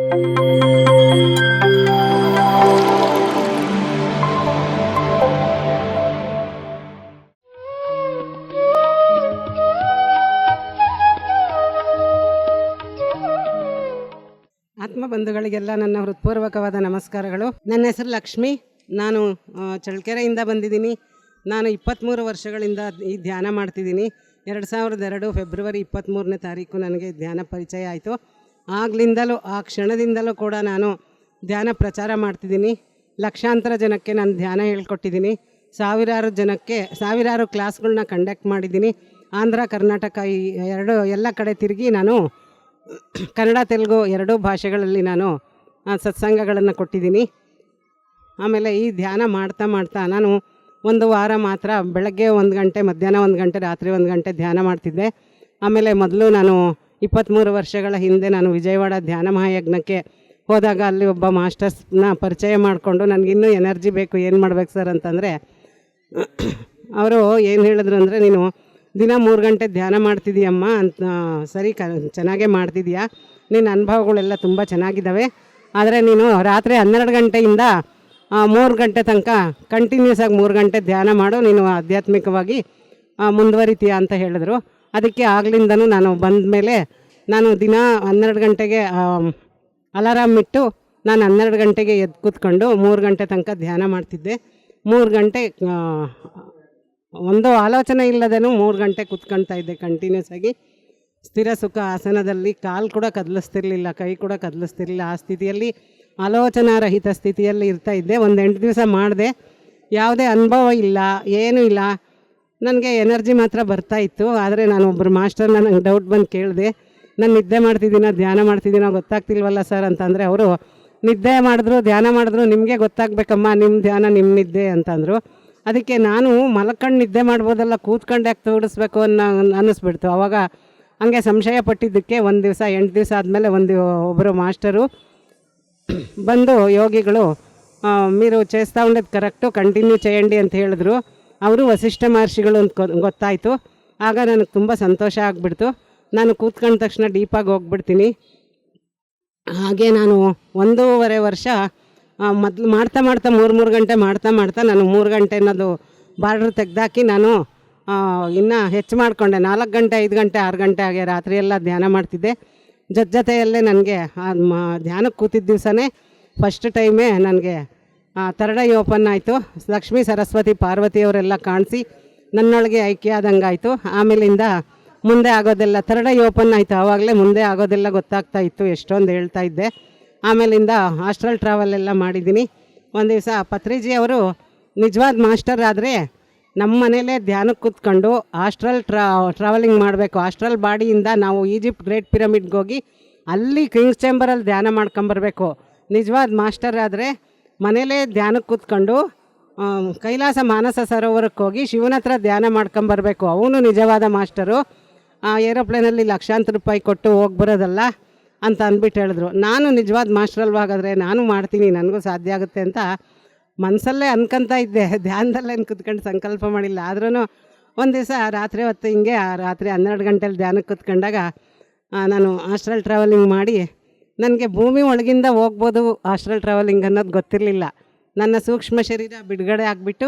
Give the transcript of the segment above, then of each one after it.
ಆತ್ಮಬಂಧುಗಳಿಗೆಲ್ಲ ನನ್ನ ಹೃತ್ಪೂರ್ವಕವಾದ ನಮಸ್ಕಾರಗಳು. ನನ್ನ ಹೆಸರು ಲಕ್ಷ್ಮಿ. ನಾನು ಚಳ್ಳಕೆರೆಯಿಂದ ಬಂದಿದ್ದೀನಿ. ನಾನು 23 ವರ್ಷಗಳಿಂದ ಈ ಧ್ಯಾನ ಮಾಡ್ತಿದ್ದೀನಿ. 2002 ಫೆಬ್ರವರಿ 23ನೇ ತಾರೀಕು ನನಗೆ ಧ್ಯಾನ ಪರಿಚಯ ಆಯಿತು. ಆಗ್ಲಿಂದಲೂ ಆ ಕ್ಷಣದಿಂದಲೂ ಕೂಡ ನಾನು ಧ್ಯಾನ ಪ್ರಚಾರ ಮಾಡ್ತಿದ್ದೀನಿ. ಲಕ್ಷಾಂತರ ಜನಕ್ಕೆ ನಾನು ಧ್ಯಾನ ಹೇಳ್ಕೊಟ್ಟಿದ್ದೀನಿ. ಸಾವಿರಾರು ಕ್ಲಾಸ್ಗಳನ್ನ ಕಂಡಕ್ಟ್ ಮಾಡಿದ್ದೀನಿ. ಆಂಧ್ರ ಕರ್ನಾಟಕ ಈ ಎಲ್ಲ ಕಡೆ ತಿರುಗಿ ನಾನು ಕನ್ನಡ ತೆಲುಗು ಎರಡೂ ಭಾಷೆಗಳಲ್ಲಿ ನಾನು ಸತ್ಸಂಗಗಳನ್ನು ಕೊಟ್ಟಿದ್ದೀನಿ. ಆಮೇಲೆ ಈ ಧ್ಯಾನ ಮಾಡ್ತಾ ನಾನು ಒಂದು ವಾರ ಮಾತ್ರ ಬೆಳಗ್ಗೆ 1 ಗಂಟೆ, ಮಧ್ಯಾಹ್ನ 1 ಗಂಟೆ, ರಾತ್ರಿ 1 ಗಂಟೆ ಧ್ಯಾನ ಮಾಡ್ತಿದ್ದೆ. ಆಮೇಲೆ ಮೊದಲು ನಾನು 23 ವರ್ಷಗಳ ಹಿಂದೆ ನಾನು ವಿಜಯವಾಡ ಧ್ಯಾನ ಮಹಾಯಜ್ಞಕ್ಕೆ ಹೋದಾಗ ಅಲ್ಲಿ ಒಬ್ಬ ಮಾಸ್ಟರ್ಸ್ನ ಪರಿಚಯ ಮಾಡಿಕೊಂಡು ನನಗಿನ್ನೂ ಎನರ್ಜಿ ಬೇಕು, ಏನು ಮಾಡ್ಬೇಕು ಸರ್ ಅಂತಂದರೆ ಅವರು ಏನು ಹೇಳಿದ್ರು ಅಂದರೆ, ನೀನು ದಿನ 3 ಗಂಟೆ ಧ್ಯಾನ ಮಾಡ್ತಿದ್ದೀಯಮ್ಮ ಅಂತ. ಸರಿ, ಚೆನ್ನಾಗೇ ಮಾಡ್ತಿದ್ದೀಯಾ, ನಿನ್ನ ಅನುಭವಗಳೆಲ್ಲ ತುಂಬ ಚೆನ್ನಾಗಿದ್ದಾವೆ. ಆದರೆ ನೀನು ರಾತ್ರಿ 12 ಗಂಟೆಯಿಂದ 3 ಗಂಟೆ ತನಕ ಕಂಟಿನ್ಯೂಸ್ ಆಗಿ 3 ಗಂಟೆ ಧ್ಯಾನ ಮಾಡು, ನೀನು ಆಧ್ಯಾತ್ಮಿಕವಾಗಿ ಮುಂದುವರಿತೀಯ ಅಂತ ಹೇಳಿದ್ರು. ಅದಕ್ಕೆ ಆಗ್ಲಿಂದನೂ ನಾನು ಬಂದ ಮೇಲೆ ನಾನು ದಿನ 12 ಗಂಟೆಗೆ ಅಲಾರಾಮ್ ಇಟ್ಟು ನಾನು 12 ಗಂಟೆಗೆ ಎದ್ದು ಕೂತ್ಕೊಂಡು 3 ಗಂಟೆ ತನಕ ಧ್ಯಾನ ಮಾಡ್ತಿದ್ದೆ. 3 ಗಂಟೆ ಒಂದು ಆಲೋಚನೆ ಇಲ್ಲದೇನೂ 3 ಗಂಟೆ ಕೂತ್ಕೊಳ್ತಾ ಇದ್ದೆ ಕಂಟಿನ್ಯೂಸ್ ಆಗಿ. ಸ್ಥಿರ ಸುಖ ಆಸನದಲ್ಲಿ ಕಾಲು ಕೂಡ ಕದಲಿಸ್ತಿರ್ಲಿಲ್ಲ, ಕೈ ಕೂಡ ಕದಲಿಸ್ತಿರ್ಲಿಲ್ಲ. ಆ ಸ್ಥಿತಿಯಲ್ಲಿ ಆಲೋಚನಾರಹಿತ ಸ್ಥಿತಿಯಲ್ಲಿ ಇರ್ತಾಯಿದ್ದೆ. ಒಂದು 8 ದಿವಸ ಮಾಡಿದೆ. ಯಾವುದೇ ಅನುಭವ ಇಲ್ಲ, ಏನೂ ಇಲ್ಲ, ನನಗೆ ಎನರ್ಜಿ ಮಾತ್ರ ಬರ್ತಾಯಿತ್ತು. ಆದರೆ ನಾನು ಒಬ್ಬರು ಮಾಸ್ಟರ್ನ ನಂಗೆ ಡೌಟ್ ಬಂದು ಕೇಳಿದೆ, ನಾನು ನಿದ್ದೆ ಮಾಡ್ತಿದ್ದೀನೋ ಧ್ಯಾನ ಮಾಡ್ತಿದ್ದೀನೋ ಗೊತ್ತಾಗ್ತಿಲ್ವಲ್ಲ ಸರ್ ಅಂತಂದರೆ, ಅವರು ನಿದ್ದೆ ಮಾಡಿದ್ರು ಧ್ಯಾನ ಮಾಡಿದ್ರು ನಿಮಗೆ ಗೊತ್ತಾಗಬೇಕಮ್ಮ, ನಿಮ್ಮ ಧ್ಯಾನ ನಿಮ್ಮ ನಿದ್ದೆ ಅಂತಂದರು. ಅದಕ್ಕೆ ನಾನು ಮಲ್ಕೊಂಡು ನಿದ್ದೆ ಮಾಡ್ಬೋದಲ್ಲ, ಕೂತ್ಕೊಂಡು ಯಾಕೆ ತೋಡಿಸ್ಬೇಕು ಅನ್ನಿಸ್ಬಿಡ್ತು. ಆವಾಗ ಹಂಗೆ ಸಂಶಯ ಪಟ್ಟಿದ್ದಕ್ಕೆ 1 ದಿವಸ 8 ದಿವಸ ಆದಮೇಲೆ ಒಬ್ಬರು ಮಾಸ್ಟರು ಬಂದು, ಯೋಗಿಗಳು మీరు చేస్తూ ఉండేది ಕರೆಕ್ಟು, ಕಂಟಿನ್ಯೂ చేయండి ಅಂತ ಹೇಳಿದ್ರು. ಅವರು ವಸಿಷ್ಠ ಮಹರ್ಷಿಗಳು ಅಂತ ಗೊತ್ತಾಯಿತು. ಆಗ ನನಗೆ ತುಂಬ ಸಂತೋಷ ಆಗಿಬಿಡ್ತು. ನಾನು ಕೂತ್ಕೊಂಡ ತಕ್ಷಣ ಡೀಪಾಗಿ ಹೋಗ್ಬಿಡ್ತೀನಿ. ಹಾಗೆ ನಾನು 1.5 ವರ್ಷ ಮೊದಲು ಮಾಡ್ತಾ 3 ಗಂಟೆ ಮಾಡ್ತಾ ನಾನು 3 ಗಂಟೆ ಅನ್ನೋದು ಬಾರ್ಡ್ರ್ ತೆಗೆದಾಕಿ ನಾನು ಇನ್ನೂ ಹೆಚ್ಚು ಮಾಡಿಕೊಂಡೆ. 4 ಗಂಟೆ, 5 ಗಂಟೆ, 6 ಗಂಟೆ ಹಾಗೆ ರಾತ್ರಿ ಎಲ್ಲ ಧ್ಯಾನ ಮಾಡ್ತಿದ್ದೆ. ಜೊತೆಯಲ್ಲೇ ನನಗೆ ಧ್ಯಾನಕ್ಕೆ ಕೂತಿದ್ದ ದಿವಸನೇ ಫಸ್ಟ್ ಟೈಮೇ ನನಗೆ ಥರ್ಡ್ ಐ ಓಪನ್ ಆಯಿತು. ಲಕ್ಷ್ಮೀ, ಸರಸ್ವತಿ, ಪಾರ್ವತಿಯವರೆಲ್ಲ ಕಾಣಿಸಿ ನನ್ನೊಳಗೆ ಐಕ್ಯ ಆದಂಗೆ ಆಯಿತು. ಆಮೇಲಿಂದ ಮುಂದೆ ಆಗೋದೆಲ್ಲ ಥರ್ಡ್ ಐ ಓಪನ್ ಆಯಿತು. ಆವಾಗಲೇ ಮುಂದೆ ಆಗೋದೆಲ್ಲ ಗೊತ್ತಾಗ್ತಾ ಇತ್ತು, ಎಷ್ಟೊಂದು ಹೇಳ್ತಾ ಇದ್ದೆ. ಆಮೇಲಿಂದ ಹಾಸ್ಟ್ರಲ್ ಟ್ರಾವೆಲ್ ಎಲ್ಲ ಮಾಡಿದ್ದೀನಿ. ಒಂದು ದಿವಸ ಪತ್ರಿಜಿ ಅವರು ನಿಜವಾದ ಮಾಸ್ಟರ್ ಆದರೆ ನಮ್ಮ ಮನೇಲೇ ಧ್ಯಾನಕ್ಕೆ ಕೂತ್ಕೊಂಡು ಹಾಸ್ಟ್ರಲ್ ಟ್ರಾವೆಲಿಂಗ್ ಮಾಡಬೇಕು. ಹಾಸ್ಟ್ರಲ್ ಬಾಡಿಯಿಂದ ನಾವು ಈಜಿಪ್ಟ್ ಗ್ರೇಟ್ ಪಿರಮಿಡ್ಗೆ ಹೋಗಿ ಅಲ್ಲಿ ಕಿಂಗ್ಸ್ ಚೇಂಬರಲ್ಲಿ ಧ್ಯಾನ ಮಾಡ್ಕೊಂಬರ್ಬೇಕು. ನಿಜವಾದ ಮಾಸ್ಟರ್ ಆದರೆ ಮನೇಲೇ ಧ್ಯಾನಕ್ಕೆ ಕೂತ್ಕೊಂಡು ಕೈಲಾಸ ಮಾನಸ ಸರೋವರಕ್ಕೆ ಹೋಗಿ ಶಿವನ ಹತ್ರ ಧ್ಯಾನ ಮಾಡ್ಕೊಂಬರ್ಬೇಕು. ಅವನು ನಿಜವಾದ ಮಾಸ್ಟರು. ಏರೋಪ್ಲೇನಲ್ಲಿ ಲಕ್ಷಾಂತರ ರೂಪಾಯಿ ಕೊಟ್ಟು ಹೋಗಿ ಬರೋದಲ್ಲ ಅಂತ ಅಂದ್ಬಿಟ್ಟು ಹೇಳಿದ್ರು. ನಾನು ನಿಜವಾದ ಮಾಸ್ಟ್ರಲ್ವಾಗಾದರೆ ನಾನು ಮಾಡ್ತೀನಿ, ನನಗೂ ಸಾಧ್ಯ ಆಗುತ್ತೆ ಅಂತ ಮನಸ್ಸಲ್ಲೇ ಅನ್ಕೊತಾ ಇದ್ದೆ. ಧ್ಯಾನದಲ್ಲೇ ಕೂತ್ಕೊಂಡು ಸಂಕಲ್ಪ ಮಾಡಿಲ್ಲ. ಆದ್ರೂ ಒಂದು ದಿವಸ ರಾತ್ರಿ ಹೊತ್ತು ಹಿಂಗೆ ರಾತ್ರಿ 12 ಗಂಟೆಲಿ ಧ್ಯಾನಕ್ಕೆ ಕೂತ್ಕೊಂಡಾಗ ನಾನು ಹಾಸ್ಟ್ರಲ್ ಟ್ರಾವೆಲಿಂಗ್ ಮಾಡಿ, ನನಗೆ ಭೂಮಿ ಒಳಗಿಂದ ಹೋಗ್ಬೋದು ಹಾಸ್ಟ್ರಲ್ ಟ್ರಾವೆಲಿಂಗ್ ಅನ್ನೋದು ಗೊತ್ತಿರಲಿಲ್ಲ. ನನ್ನ ಸೂಕ್ಷ್ಮ ಶರೀರ ಬಿಡುಗಡೆ ಆಗಿಬಿಟ್ಟು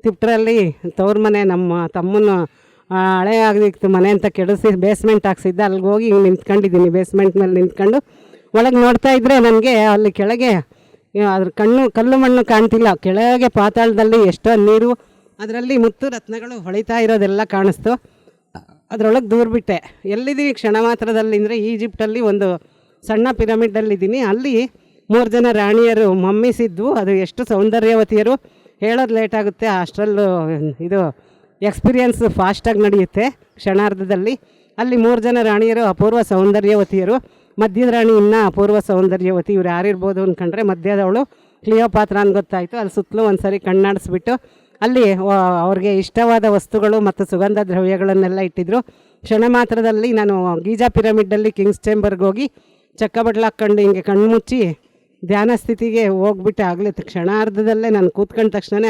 ತಿಪ್ಟ್ರಲ್ಲಿ ತವ್ರ ಮನೆ, ನಮ್ಮ ತಮ್ಮನ ಹಳೆ ಆಗಿತ್ತು ಮನೆ ಅಂತ ಕೆಡಿಸಿ ಬೇಸ್ಮೆಂಟ್ ಹಾಕ್ಸಿದ್ದೆ. ಅಲ್ಲಿಗೆ ಹೋಗಿ ಹಿಂಗೆ ನಿಂತ್ಕೊಂಡಿದ್ದೀನಿ. ಬೇಸ್ಮೆಂಟ್ ಮೇಲೆ ನಿಂತ್ಕೊಂಡು ಒಳಗೆ ನೋಡ್ತಾ ಇದ್ದರೆ ನನಗೆ ಅಲ್ಲಿ ಕೆಳಗೆ ಅದ್ರ ಕಲ್ಲು ಮಣ್ಣು ಕಾಣ್ತಿಲ್ಲ. ಕೆಳಗೆ ಪಾತಾಳದಲ್ಲಿ ಎಷ್ಟೋ ನೀರು, ಅದರಲ್ಲಿ ಮುತ್ತು ರತ್ನಗಳು ಹೊಳಿತಾ ಇರೋದೆಲ್ಲ ಕಾಣಿಸ್ತು. ಅದರೊಳಗೆ ದೂರ್ಬಿಟ್ಟೆ. ಎಲ್ಲಿದ್ದೀನಿ ಕ್ಷಣ ಮಾತ್ರದಲ್ಲಿ ಅಂದರೆ ಈಜಿಪ್ಟಲ್ಲಿ ಒಂದು ಸಣ್ಣ ಪಿರಮಿಡಲ್ಲಿದ್ದೀನಿ. ಅಲ್ಲಿ 3 ಜನ ರಾಣಿಯರು ಮಮ್ಮಿಸಿದ್ವು. ಅದು ಎಷ್ಟು ಸೌಂದರ್ಯವತಿಯರು, ಹೇಳೋದು ಲೇಟಾಗುತ್ತೆ. ಹಾಸ್ಟ್ರಲ್ಲು ಇದು ಎಕ್ಸ್ಪೀರಿಯನ್ಸ್ ಫಾಸ್ಟಾಗಿ ನಡೆಯುತ್ತೆ ಕ್ಷಣಾರ್ಧದಲ್ಲಿ. ಅಲ್ಲಿ 3 ಜನ ರಾಣಿಯರು ಅಪೂರ್ವ ಸೌಂದರ್ಯವತಿಯರು. ಮಧ್ಯದ ರಾಣಿ ಇನ್ನೂ ಅಪೂರ್ವ ಸೌಂದರ್ಯವತಿ. ಇವ್ರು ಯಾರಿರ್ಬೋದು ಅಂದ್ಕೊಂಡ್ರೆ ಮಧ್ಯದವಳು ಕ್ಲಿಯೋಪಾತ್ರ ಅಂತ ಗೊತ್ತಾಯಿತು. ಅಲ್ಲಿ ಸುತ್ತಲೂ ಒಂದು ಸರಿ ಕಣ್ಣಾಡಿಸ್ಬಿಟ್ಟು ಅಲ್ಲಿ ಅವ್ರಿಗೆ ಇಷ್ಟವಾದ ವಸ್ತುಗಳು ಮತ್ತು ಸುಗಂಧ ದ್ರವ್ಯಗಳನ್ನೆಲ್ಲ ಇಟ್ಟಿದ್ರು. ಕ್ಷಣ ಮಾತ್ರದಲ್ಲಿ ನಾನು ಗೀಜಾ ಪಿರಮಿಡ್ಡಲ್ಲಿ ಕಿಂಗ್ಸ್ ಚೇಂಬರ್ಗೆ ಹೋಗಿ ಚಕ್ಕ ಬಟ್ಲು ಹಾಕ್ಕೊಂಡು ಹಿಂಗೆ ಕಣ್ಣು ಮುಚ್ಚಿ ಧ್ಯಾನ ಸ್ಥಿತಿಗೆ ಹೋಗ್ಬಿಟ್ಟೆ. ಆಗಲೇ ಕ್ಷಣಾರ್ಧದಲ್ಲೇ ನಾನು ಕೂತ್ಕೊಂಡ ತಕ್ಷಣ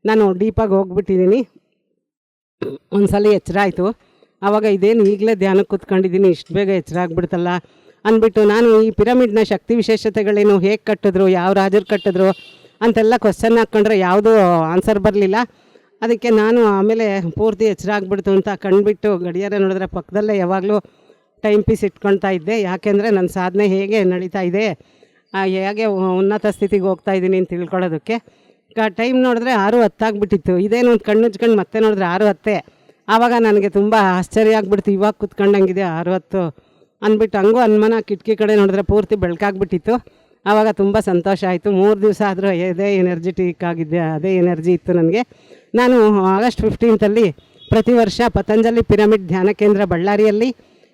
ನಾನು ಡೀಪಾಗಿ ಹೋಗ್ಬಿಟ್ಟಿದ್ದೀನಿ. ಒಂದು ಸಲ ಎಚ್ಚರ ಆಯಿತು. ಆವಾಗ ಇದೇನು ಈಗಲೇ ಧ್ಯಾನಕ್ಕೆ ಕೂತ್ಕೊಂಡಿದ್ದೀನಿ, ಇಷ್ಟು ಬೇಗ ಎಚ್ಚರ ಆಗ್ಬಿಡ್ತಲ್ಲ ಅಂದ್ಬಿಟ್ಟು ನಾನು ಈ ಪಿರಮಿಡ್ನ ಶಕ್ತಿ ವಿಶೇಷತೆಗಳೇನು, ಹೇಗೆ ಕಟ್ಟಿದ್ರು, ಯಾವ ರಾಜರು ಕಟ್ಟಿದ್ರು ಅಂತೆಲ್ಲ ಕ್ವಶನ್ ಹಾಕ್ಕೊಂಡ್ರೆ ಯಾವುದೂ ಆನ್ಸರ್ ಬರಲಿಲ್ಲ. ಅದಕ್ಕೆ ನಾನು ಆಮೇಲೆ ಪೂರ್ತಿ ಎಚ್ಚರ ಆಗ್ಬಿಡ್ತು ಅಂತ ಕಂಡುಬಿಟ್ಟು ಗಡಿಯಾರ ನೋಡಿದ್ರೆ ಪಕ್ಕದಲ್ಲೇ ಯಾವಾಗಲೂ ಟೈಮ್ ಪೀಸ್ ಇಟ್ಕೊಳ್ತಾ ಇದ್ದೆ. ಯಾಕೆಂದರೆ ನನ್ನ ಸಾಧನೆ ಹೇಗೆ ನಡೀತಾ ಇದೆ, ಹೇಗೆ ಉನ್ನತ ಸ್ಥಿತಿಗೆ ಹೋಗ್ತಾ ಇದ್ದೀನಿ ಅಂತ ತಿಳ್ಕೊಳ್ಳೋದಕ್ಕೆ. ಟೈಮ್ ನೋಡಿದ್ರೆ 6:10 ಆಗಿಬಿಟ್ಟಿತ್ತು. ಇದೇನು ಒಂದು ಕಣ್ಣು ಮುಚ್ಕೊಂಡು ಮತ್ತೆ ನೋಡಿದ್ರೆ 6:10. ಆವಾಗ ನನಗೆ ತುಂಬ ಆಶ್ಚರ್ಯ ಆಗ್ಬಿಡ್ತು, ಇವಾಗ ಕೂತ್ಕೊಂಡಂಗಿದೆ 6:10 ಅಂದ್ಬಿಟ್ಟು. ಹಂಗೂ ಅನುಮಾನ, ಕಿಟಕಿ ಕಡೆ ನೋಡಿದ್ರೆ ಪೂರ್ತಿ ಬೆಳಕಾಗ್ಬಿಟ್ಟಿತ್ತು. ಆವಾಗ ತುಂಬ ಸಂತೋಷ ಆಯಿತು. 3 ದಿವಸ ಆದರೂ ಅದೇ ಎನರ್ಜಿಟಿಕ್ ಆಗಿದ್ದೆ, ಅದೇ ಎನರ್ಜಿ ಇತ್ತು ನನಗೆ. ನಾನು ಆಗಸ್ಟ್ 15 ಪ್ರತಿ ವರ್ಷ ಪತಂಜಲಿ ಪಿರಮಿಡ್ ಧ್ಯಾನ ಕೇಂದ್ರ ಬಳ್ಳಾರಿಯಲ್ಲಿ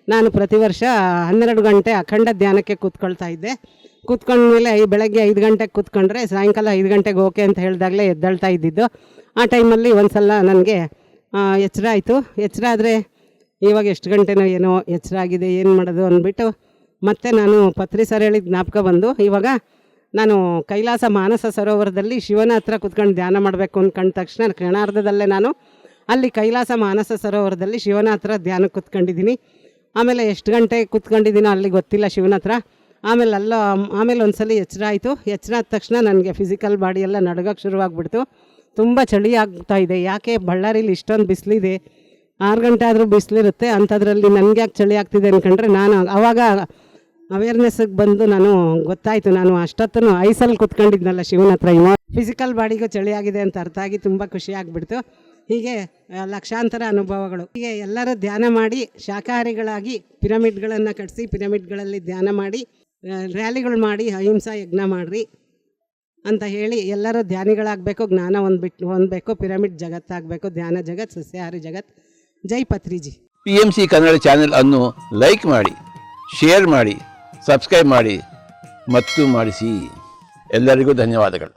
ನಾನು ಪ್ರತಿ ವರ್ಷ 12 ಗಂಟೆ ಅಖಂಡ ಧ್ಯಾನಕ್ಕೆ ಕೂತ್ಕೊಳ್ತಾ ಇದ್ದೆ. ಕೂತ್ಕೊಂಡ್ಮೇಲೆ ಬೆಳಗ್ಗೆ 5 ಗಂಟೆಗೆ ಕೂತ್ಕೊಂಡ್ರೆ ಸಾಯಂಕಾಲ 5 ಗಂಟೆಗೆ ಓಕೆ ಅಂತ ಹೇಳಿದಾಗಲೇ ಎದ್ದೇಳ್ತಾ ಇದ್ದಿದ್ದು. ಆ ಟೈಮಲ್ಲಿ ಒಂದು ಸಲ ನನಗೆ ಎಚ್ಚರ ಆಯಿತು. ಎಚ್ಚರ ಆದರೆ ಇವಾಗ ಎಷ್ಟು ಗಂಟೆನೋ ಏನೋ ಎಚ್ಚರ ಆಗಿದೆ, ಏನು ಮಾಡೋದು ಅಂದ್ಬಿಟ್ಟು ಮತ್ತೆ ನಾನು ಪತ್ರಿ ಸರ್ ಹೇಳಿದ ಜ್ಞಾಪಕ ಬಂದು, ಇವಾಗ ನಾನು ಕೈಲಾಸ ಮಾನಸ ಸರೋವರದಲ್ಲಿ ಶಿವನ ಹತ್ರ ಕೂತ್ಕೊಂಡು ಧ್ಯಾನ ಮಾಡಬೇಕು ಅಂದ್ಕೊಂಡ ತಕ್ಷಣ ಕ್ಷಣಾರ್ಧದಲ್ಲೇ ನಾನು ಅಲ್ಲಿ ಕೈಲಾಸ ಮಾನಸ ಸರೋವರದಲ್ಲಿ ಶಿವನ ಹತ್ರ ಧ್ಯಾನಕ್ಕೆ ಕೂತ್ಕೊಂಡಿದ್ದೀನಿ. ಆಮೇಲೆ ಎಷ್ಟು ಗಂಟೆ ಕೂತ್ಕೊಂಡಿದ್ದೀನೋ ಅಲ್ಲಿ ಗೊತ್ತಿಲ್ಲ ಶಿವನ ಹತ್ರ. ಆಮೇಲೆ ಒಂದ್ಸಲ ಎಚ್ಚರ ಆಯಿತು. ಎಚ್ಚರ ಆದ ತಕ್ಷಣ ನನಗೆ ಫಿಸಿಕಲ್ ಬಾಡಿ ಎಲ್ಲ ನಡ್ಗೋಕ್ಕೆ ಶುರುವಾಗ್ಬಿಡ್ತು. ತುಂಬ ಚಳಿ ಆಗ್ತಾ ಇದೆ. ಯಾಕೆ ಬಳ್ಳಾರಿಲಿ ಇಷ್ಟೊಂದು ಬಿಸಿಲಿದೆ, 6 ಗಂಟೆ ಆದರೂ ಬಿಸಿಲಿರುತ್ತೆ, ಅಂಥದ್ರಲ್ಲಿ ನನಗೆ ಯಾಕೆ ಚಳಿ ಆಗ್ತಿದೆ ಅಂದ್ಕೊಂಡ್ರೆ ನಾನು ಆವಾಗ ಅವೇರ್ನೆಸ್ಸಿಗೆ ಬಂದು ನಾನು ಗೊತ್ತಾಯಿತು, ನಾನು ಅಷ್ಟೊತ್ತೂ ಐಸಲ್ಲಿ ಕೂತ್ಕೊಂಡಿದ್ನಲ್ಲ ಶಿವನ ಹತ್ರ, ಫಿಸಿಕಲ್ ಬಾಡಿಗೂ ಚಳಿ ಆಗಿದೆ ಅಂತ ಅರ್ಥ ಆಗಿ ತುಂಬ ಖುಷಿ ಆಗಿಬಿಡ್ತು. ಹೀಗೆ ಲಕ್ಷಾಂತರ ಅನುಭವಗಳು. ಹೀಗೆ ಎಲ್ಲರೂ ಧ್ಯಾನ ಮಾಡಿ ಶಾಕಾಹಾರಿಗಳಾಗಿ ಪಿರಮಿಡ್ಗಳನ್ನು ಕಟ್ಟಿಸಿ ಪಿರಮಿಡ್ಗಳಲ್ಲಿ ಧ್ಯಾನ ಮಾಡಿ ರ್ಯಾಲಿಗಳು ಮಾಡಿ ಅಹಿಂಸಾ ಯಜ್ಞ ಮಾಡಿರಿ ಅಂತ ಹೇಳಿ ಎಲ್ಲರೂ ಧ್ಯಾನಿಗಳಾಗಬೇಕು, ಜ್ಞಾನ ಹೊಂದಬೇಕು, ಪಿರಮಿಡ್ ಜಗತ್ತಾಗಬೇಕು, ಧ್ಯಾನ ಜಗತ್, ಸಸ್ಯಾಹಾರಿ ಜಗತ್. ಜೈ ಪತ್ರಿಜಿ. PMC ಕನ್ನಡ ಚಾನೆಲ್ ಅನ್ನು ಲೈಕ್ ಮಾಡಿ, ಶೇರ್ ಮಾಡಿ, ಸಬ್ಸ್ಕ್ರೈಬ್ ಮಾಡಿ ಮತ್ತು ಮಾಡಿಸಿ. ಎಲ್ಲರಿಗೂ ಧನ್ಯವಾದಗಳು.